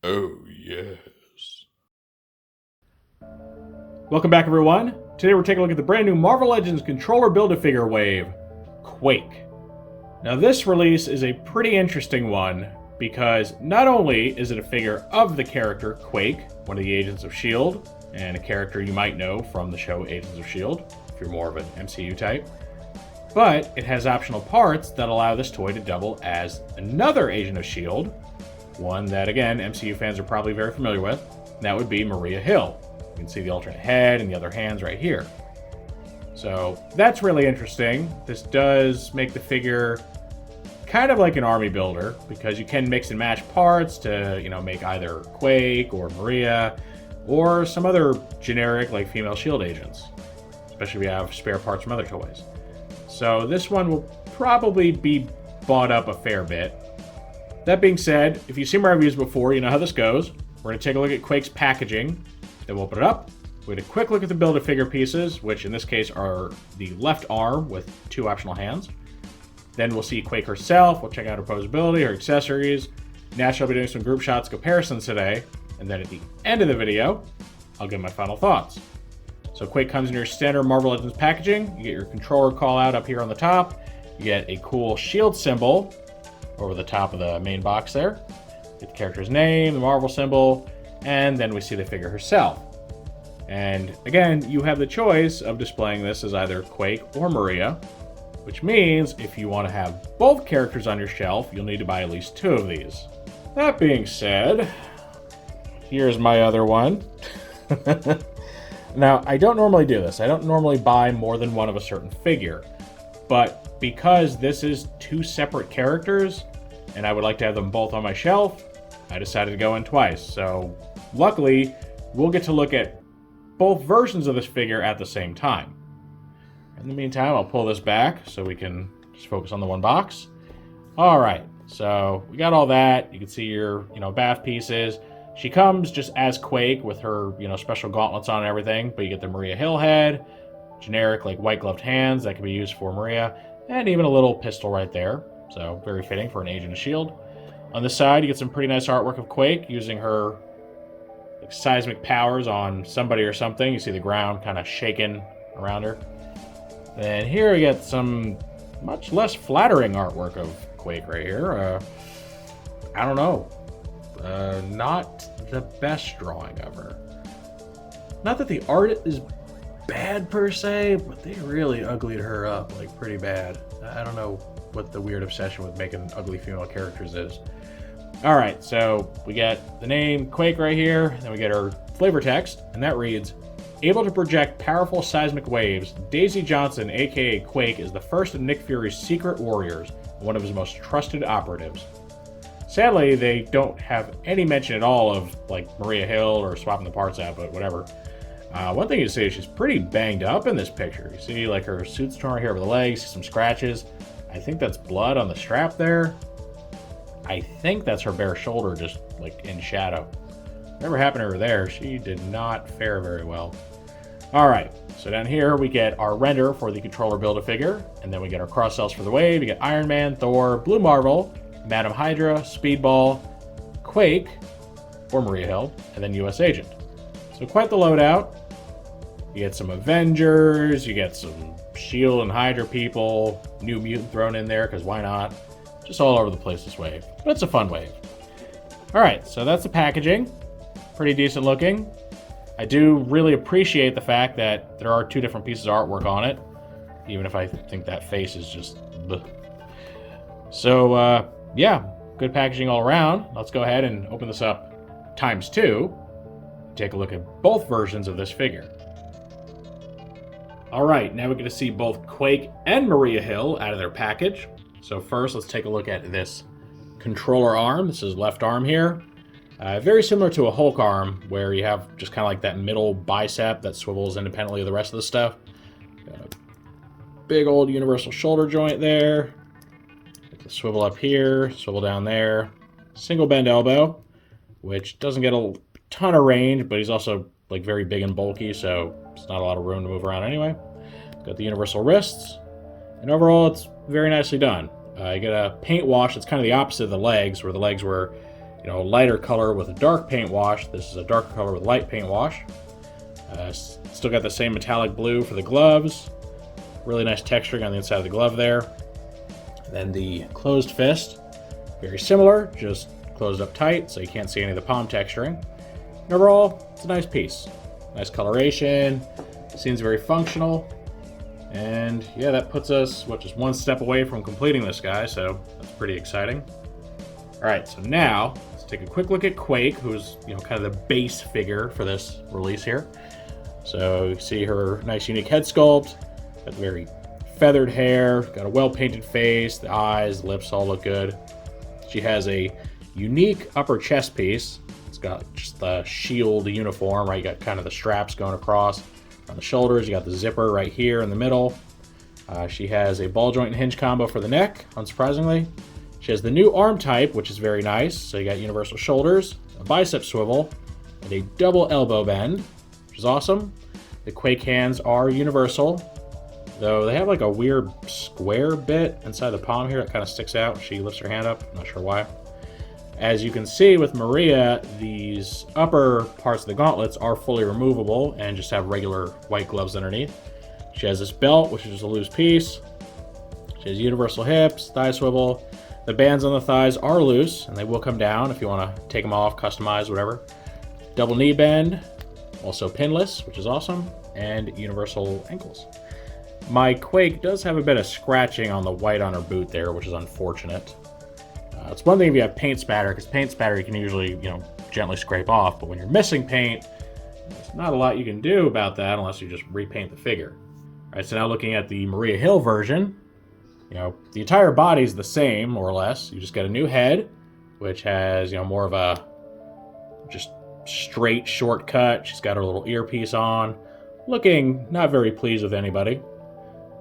Oh, yes. Welcome back, everyone. Today we're taking a look at the brand new Marvel Legends controller Build-A-Figure wave, Quake. Now this release is a pretty interesting one because not only is it a figure of the character Quake, one of the Agents of S.H.I.E.L.D, and a character you might know from the show Agents of S.H.I.E.L.D, if you're more of an MCU type, but it has optional parts that allow this toy to double as another Agent of S.H.I.E.L.D, one that, again, MCU fans are probably very familiar with, and that would be Maria Hill. You can see the alternate head and the other hands right here. So that's really interesting. This does make the figure kind of like an army builder because you can mix and match parts to, make either Quake or Maria or some other generic like female S.H.I.E.L.D. agents, especially if you have spare parts from other toys. So this one will probably be bought up a fair bit. That being said, if you've seen my reviews before, you know how this goes. We're going to take a look at Quake's packaging, then we'll open it up. We're going to quick look at the Build-A-Figure pieces, which in this case are the left arm with 2 optional hands. Then we'll see Quake herself, we'll check out her posability, her accessories. Naturally, I'll be doing some group shots comparisons today, and then at the end of the video, I'll give my final thoughts. So Quake comes in your standard Marvel Legends packaging. You get your controller call out up here on the top. You get a cool S.H.I.E.L.D. symbol over the top of the main box there. Get the character's name, the Marvel symbol, and then we see the figure herself. And again, you have the choice of displaying this as either Quake or Maria, which means if you want to have both characters on your shelf, you'll need to buy at least 2 of these. That being said, here's my other one. Now, I don't normally do this. I don't normally buy more than one of a certain figure, but because this is 2 separate characters, and I would like to have them both on my shelf, I decided to go in twice. So luckily, we'll get to look at both versions of this figure at the same time. In the meantime, I'll pull this back so we can just focus on the one box. All right, so we got all that. You can see your, bath pieces. She comes just as Quake with her, special gauntlets on and everything, but you get the Maria Hill head, generic like white gloved hands that can be used for Maria, and even a little pistol right there. So very fitting for an Agent of S.H.I.E.L.D. On this side, you get some pretty nice artwork of Quake using her seismic powers on somebody or something. You see the ground kind of shaking around her. And here we get some much less flattering artwork of Quake right here. I don't know. Not the best drawing of her. Not that the art is bad per se, but they really uglied her up like pretty bad. I don't know what the weird obsession with making ugly female characters is. All right, so we get the name Quake right here, then we get her flavor text, and that reads, able to project powerful seismic waves, Daisy Johnson, aka Quake, is the first of Nick Fury's secret warriors, and one of his most trusted operatives. Sadly, they don't have any mention at all of like Maria Hill or swapping the parts out, but whatever. One thing you see is she's pretty banged up in this picture. You see like her suit's torn here over the legs, see some scratches. I think that's blood on the strap there. I think that's her bare shoulder just like in shadow. Whatever happened to her there, she did not fare very well. All right, so down here we get our render for the controller Build-A-Figure, and then we get our cross cells for the wave. You get Iron Man, Thor, Blue Marvel, Madam Hydra, Speedball, Quake, or Maria Hill, and then US Agent. So quite the loadout. You get some Avengers, you get some S.H.I.E.L.D. and Hydra people, New Mutant thrown in there, because why not? Just all over the place this wave. But it's a fun wave. All right, so that's the packaging. Pretty decent looking. I do really appreciate the fact that there are 2 different pieces of artwork on it, even if I think that face is just bleh. So, yeah, good packaging all around. Let's go ahead and open this up ×2. Take a look at both versions of this figure. All right, now we're going to see both Quake and Maria Hill out of their package. So first, let's take a look at this controller arm. This is left arm here. Very similar to a Hulk arm, where you have just kind of like that middle bicep that swivels independently of the rest of the stuff. Got a big old universal shoulder joint there. Swivel up here, swivel down there. Single bend elbow, which doesn't get a ton of range, but he's also like very big and bulky, so it's not a lot of room to move around anyway. Got the universal wrists, and overall it's very nicely done. You get a paint wash that's kind of the opposite of the legs, where the legs were lighter color with a dark paint wash. This is a darker color with light paint wash. Still got the same metallic blue for the gloves. Really nice texturing on the inside of the glove there. And then the closed fist, very similar, just closed up tight so you can't see any of the palm texturing. And overall, it's a nice piece. Nice coloration, seems very functional. And yeah, that puts us, just one step away from completing this guy, so that's pretty exciting. Alright, so now, let's take a quick look at Quake, who's, kind of the base figure for this release here. So you see her nice unique head sculpt, got very feathered hair, got a well-painted face, the eyes, the lips all look good. She has a unique upper chest piece. It's got just the S.H.I.E.L.D. uniform, right? You got kind of the straps going across on the shoulders. You got the zipper right here in the middle. She has a ball joint and hinge combo for the neck, unsurprisingly. She has the new arm type, which is very nice. So you got universal shoulders, a bicep swivel, and a double elbow bend, which is awesome. The Quake hands are universal, though they have like a weird square bit inside the palm here that kind of sticks out. She lifts her hand up, I'm not sure why. As you can see with Maria, these upper parts of the gauntlets are fully removable and just have regular white gloves underneath. She has this belt, which is just a loose piece. She has universal hips, thigh swivel. The bands on the thighs are loose, and they will come down if you want to take them off, customize, whatever. Double knee bend, also pinless, which is awesome, and universal ankles. My Quake does have a bit of scratching on the white on her boot there, which is unfortunate. It's one thing if you have paint spatter, because paint spatter you can usually, gently scrape off, but when you're missing paint, there's not a lot you can do about that unless you just repaint the figure. All right, so now looking at the Maria Hill version, the entire body's the same, more or less. You just got a new head, which has, more of a just straight shortcut. She's got her little earpiece on, looking not very pleased with anybody.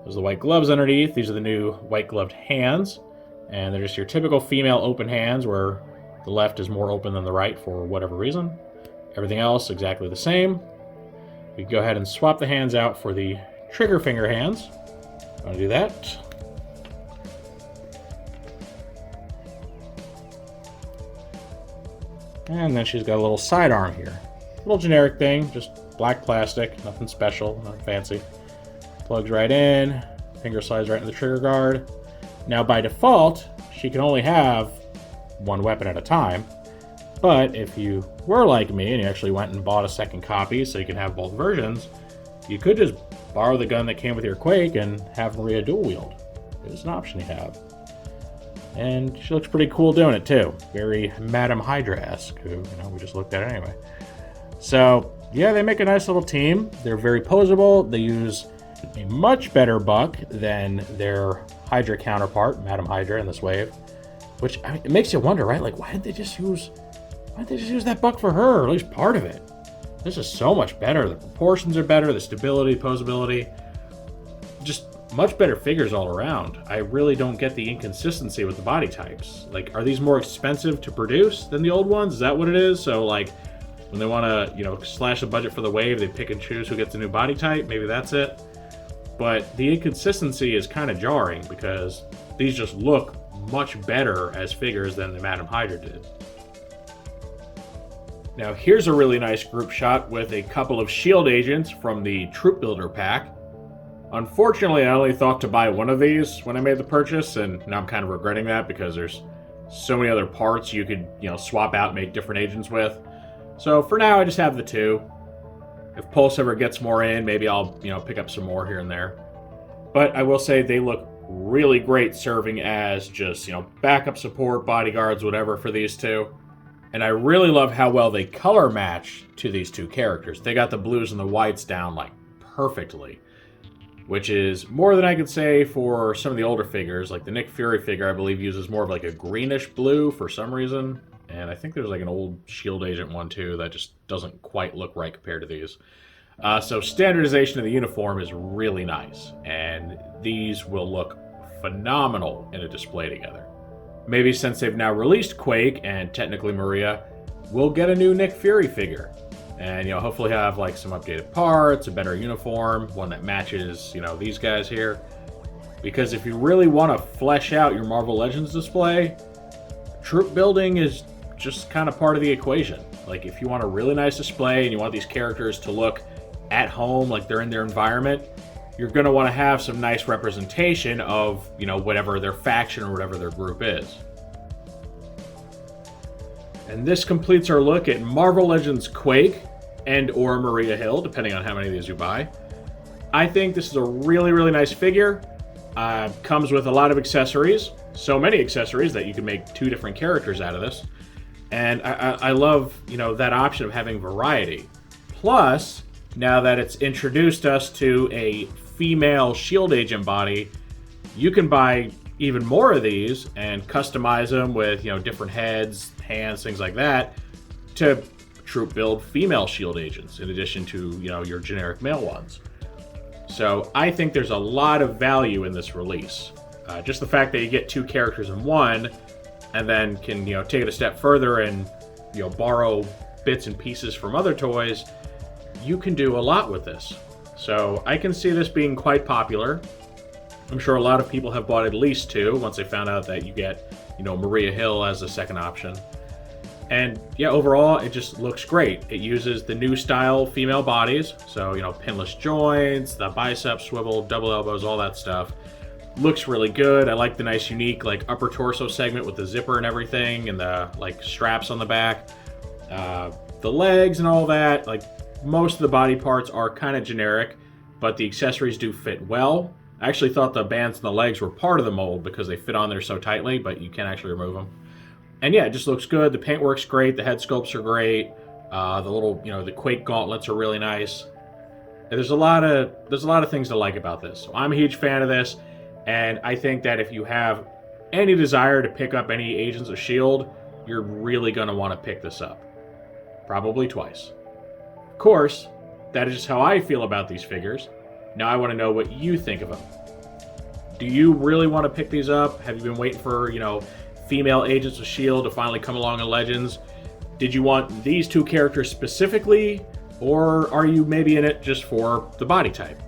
There's the white gloves underneath. These are the new white gloved hands. And they're just your typical female open hands where the left is more open than the right for whatever reason. Everything else exactly the same. We can go ahead and swap the hands out for the trigger finger hands. I'm going to do that. And then she's got a little sidearm here. A little generic thing, just black plastic, nothing special, nothing fancy. Plugs right in, finger slides right in the trigger guard. Now by default, she can only have one weapon at a time, but if you were like me and you actually went and bought a second copy so you can have both versions, you could just borrow the gun that came with your Quake and have Maria dual wield. It's an option you have. And she looks pretty cool doing it too. Very Madam Hydra-esque, who, we just looked at anyway. So, yeah, they make a nice little team. They're very posable. They use a much better buck than their Hydra counterpart, Madam Hydra, in this wave. Which, it makes you wonder, right? Like, why didn't they just use that buck for her, or at least part of it? This is so much better. The proportions are better, the stability, posability. Just much better figures all around. I really don't get the inconsistency with the body types. Like, are these more expensive to produce than the old ones? Is that what it is? So, like, when they want to, slash the budget for the wave, they pick and choose who gets a new body type. Maybe that's it. But the inconsistency is kind of jarring because these just look much better as figures than the Madam Hydra did. Now, here's a really nice group shot with a couple of S.H.I.E.L.D. agents from the Troop Builder pack. Unfortunately, I only thought to buy one of these when I made the purchase, and now I'm kind of regretting that because there's so many other parts you could, swap out and make different agents with. So for now, I just have the two. If Pulse ever gets more in, maybe I'll, pick up some more here and there. But I will say they look really great serving as just, backup support, bodyguards, whatever for these two. And I really love how well they color match to these two characters. They got the blues and the whites down, like, perfectly. Which is more than I could say for some of the older figures. Like the Nick Fury figure, I believe, uses more of like a greenish blue for some reason. And I think there's like an old S.H.I.E.L.D. agent one too that just doesn't quite look right compared to these. So standardization of the uniform is really nice. And these will look phenomenal in a display together. Maybe since they've now released Quake and technically Maria, we'll get a new Nick Fury figure. And, hopefully have, like, some updated parts, a better uniform, one that matches, these guys here. Because if you really want to flesh out your Marvel Legends display, troop building is just kind of part of the equation. Like, if you want a really nice display and you want these characters to look at home, like they're in their environment, you're going to want to have some nice representation of, you know, whatever their faction or whatever their group is. And this completes our look at Marvel Legends Quake and or Maria Hill, depending on how many of these you buy. I think this is a really, really nice figure. Comes with a lot of accessories. So many accessories that you can make 2 different characters out of this. And I love, you know, that option of having variety. Plus, now that it's introduced us to a female S.H.I.E.L.D. agent body, you can buy even more of these and customize them with, you know, different heads, hands, things like that, to troop build female S.H.I.E.L.D. agents in addition to, you know, your generic male ones. So I think there's a lot of value in this release. Just the fact that you get 2 characters in one, and then can, you know, take it a step further and, you know, borrow bits and pieces from other toys. You can do a lot with this. So I can see this being quite popular. I'm sure a lot of people have bought at least 2 once they found out that you get, you know, Maria Hill as a second option. And yeah, overall, it just looks great. It uses the new style female bodies. So, you know, pinless joints, the bicep swivel, double elbows, all that stuff. Looks really good. I like the nice, unique, like, upper torso segment with the zipper and everything, and the, like, straps on the back. The legs and all that, like, most of the body parts are kind of generic, but the accessories do fit well. I actually thought the bands and the legs were part of the mold because they fit on there so tightly, but you can actually remove them. And yeah, it just looks good. The paint works great. The head sculpts are great. The little, you know, the Quake gauntlets are really nice. And there's a lot of things to like about this. So I'm a huge fan of this, and I think that if you have any desire to pick up any Agents of S.H.I.E.L.D., you're really going to want to pick this up. Probably twice. Of course, that is just how I feel about these figures. Now I want to know what you think of them. Do you really want to pick these up? Have you been waiting for, you know, female Agents of S.H.I.E.L.D. to finally come along in Legends? Did you want these 2 characters specifically? Or are you maybe in it just for the body type?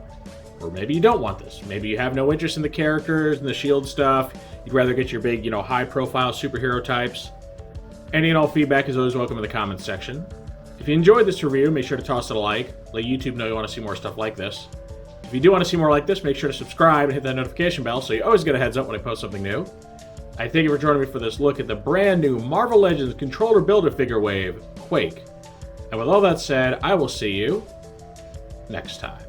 Or maybe you don't want this. Maybe you have no interest in the characters and the S.H.I.E.L.D. stuff. You'd rather get your big, you know, high-profile superhero types. Any and all feedback is always welcome in the comments section. If you enjoyed this review, make sure to toss it a like. Let YouTube know you want to see more stuff like this. If you do want to see more like this, make sure to subscribe and hit that notification bell so you always get a heads up when I post something new. I thank you for joining me for this look at the brand new Marvel Legends Controller Build-A-Figure Wave, Quake. And with all that said, I will see you next time.